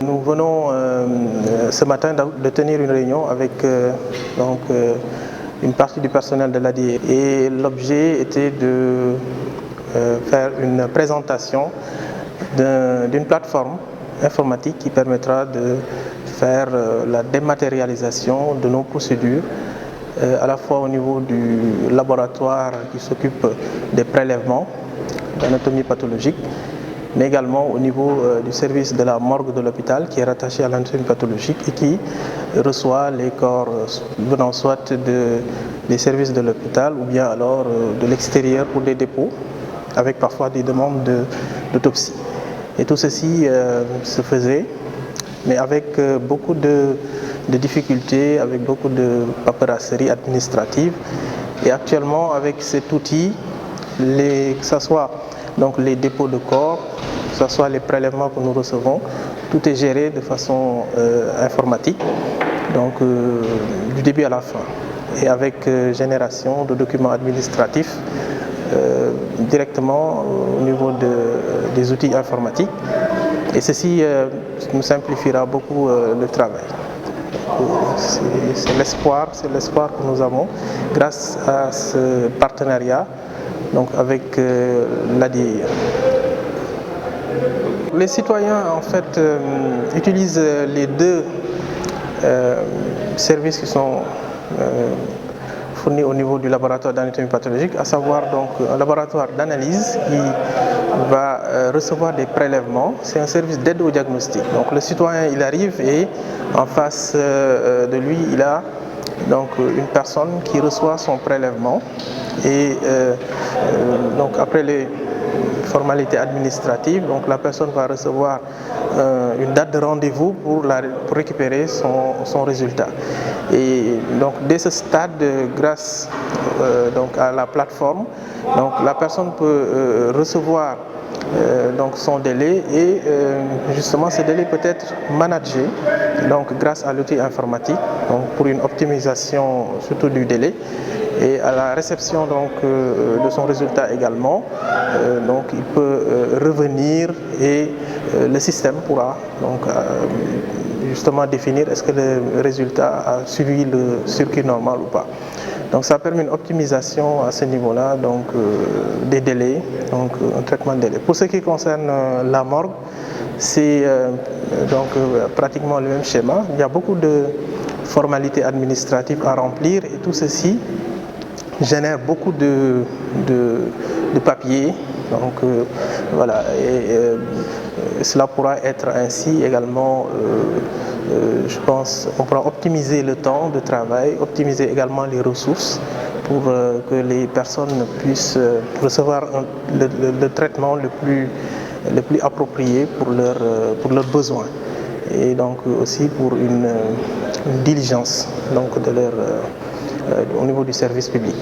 nous venons ce matin de tenir une réunion avec une partie du personnel de l'ADIE et l'objet était de faire une présentation d'une plateforme informatique qui permettra de faire la dématérialisation de nos procédures à la fois au niveau du laboratoire qui s'occupe des prélèvements d'anatomie pathologique, mais également au niveau du service de la morgue de l'hôpital qui est rattaché à l'anatomie pathologique et qui reçoit les corps venant soit des services de l'hôpital ou bien alors de l'extérieur pour des dépôts, avec parfois des demandes d'autopsie. Et tout ceci se faisait, mais avec beaucoup de difficultés, avec beaucoup de paperasserie administrative. Et actuellement, avec cet outil, que ce soit donc les dépôts de corps, que ce soit les prélèvements que nous recevons, tout est géré de façon informatique, donc du début à la fin, et avec génération de documents administratifs directement au niveau des outils informatiques. Et ceci nous simplifiera beaucoup le travail. C'est l'espoir que nous avons grâce à ce partenariat donc avec l'ADIE. Les citoyens en fait utilisent les deux services qui sont fournis au niveau du laboratoire d'anatomie pathologique, à savoir donc un laboratoire d'analyse qui va recevoir des prélèvements. C'est un service d'aide au diagnostic. Donc le citoyen il arrive et en face de lui il a donc une personne qui reçoit son prélèvement et donc après les formalités administratives, donc la personne va recevoir une date de rendez-vous pour récupérer son résultat. Et donc dès ce stade, grâce donc à la plateforme, donc la personne peut recevoir donc son délai et justement ce délai peut être managé donc grâce à l'outil informatique donc pour une optimisation surtout du délai. Et à la réception donc, de son résultat également, donc il peut revenir et le système pourra donc, justement définir est-ce que le résultat a suivi le circuit normal ou pas. Donc ça permet une optimisation à ce niveau-là, donc des délais, donc un traitement de délai. Pour ce qui concerne la morgue, c'est donc pratiquement le même schéma. Il y a beaucoup de formalités administratives à remplir et tout ceci génère beaucoup de papier, donc voilà, et cela pourra être ainsi également, je pense, on pourra optimiser le temps de travail, optimiser également les ressources pour que les personnes puissent recevoir le traitement le plus approprié pour leurs besoins et donc aussi pour une diligence donc, au niveau du service public.